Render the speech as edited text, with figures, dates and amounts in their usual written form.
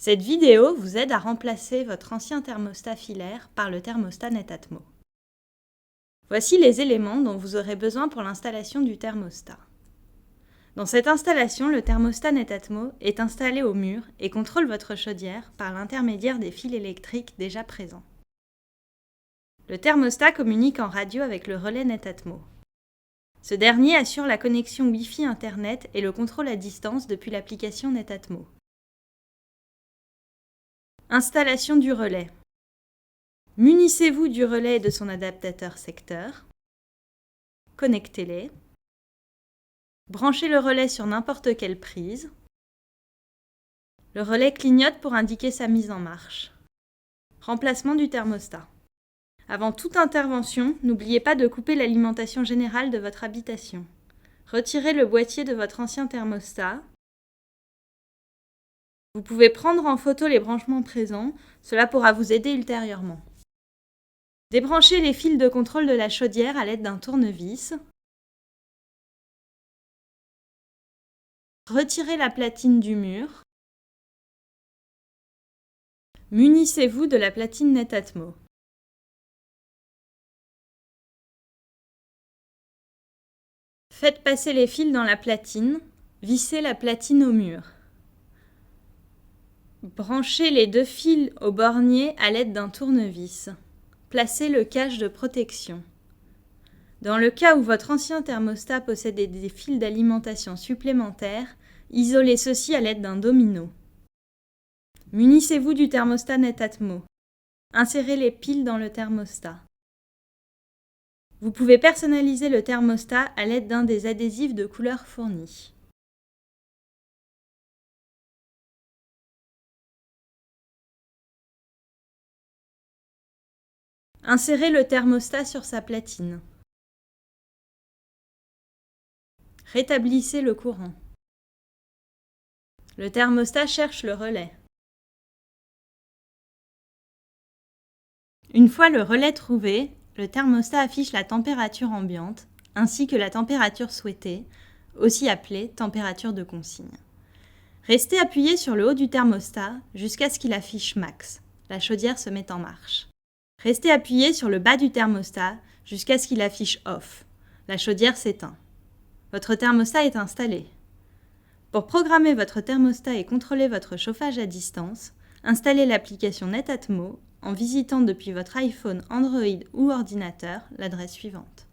Cette vidéo vous aide à remplacer votre ancien thermostat filaire par le thermostat Netatmo. Voici les éléments dont vous aurez besoin pour l'installation du thermostat. Dans cette installation, le thermostat Netatmo est installé au mur et contrôle votre chaudière par l'intermédiaire des fils électriques déjà présents. Le thermostat communique en radio avec le relais Netatmo. Ce dernier assure la connexion Wi-Fi Internet et le contrôle à distance depuis l'application Netatmo. Installation du relais. Munissez-vous du relais et de son adaptateur secteur. Connectez-les. Branchez le relais sur n'importe quelle prise. Le relais clignote pour indiquer sa mise en marche. Remplacement du thermostat. Avant toute intervention, n'oubliez pas de couper l'alimentation générale de votre habitation. Retirez le boîtier de votre ancien thermostat. Vous pouvez prendre en photo les branchements présents, cela pourra vous aider ultérieurement. Débranchez les fils de contrôle de la chaudière à l'aide d'un tournevis. Retirez la platine du mur. Munissez-vous de la platine Netatmo. Faites passer les fils dans la platine. Vissez la platine au mur. Branchez les deux fils au bornier à l'aide d'un tournevis. Placez le cache de protection. Dans le cas où votre ancien thermostat possédait des fils d'alimentation supplémentaires, isolez ceux-ci à l'aide d'un domino. Munissez-vous du thermostat Netatmo. Insérez les piles dans le thermostat. Vous pouvez personnaliser le thermostat à l'aide d'un des adhésifs de couleur fournis. Insérez le thermostat sur sa platine. Rétablissez le courant. Le thermostat cherche le relais. Une fois le relais trouvé, le thermostat affiche la température ambiante ainsi que la température souhaitée, aussi appelée température de consigne. Restez appuyé sur le haut du thermostat jusqu'à ce qu'il affiche max. La chaudière se met en marche. Restez appuyé sur le bas du thermostat jusqu'à ce qu'il affiche off. La chaudière s'éteint. Votre thermostat est installé. Pour programmer votre thermostat et contrôler votre chauffage à distance, installez l'application Netatmo en visitant depuis votre iPhone, Android ou ordinateur l'adresse suivante.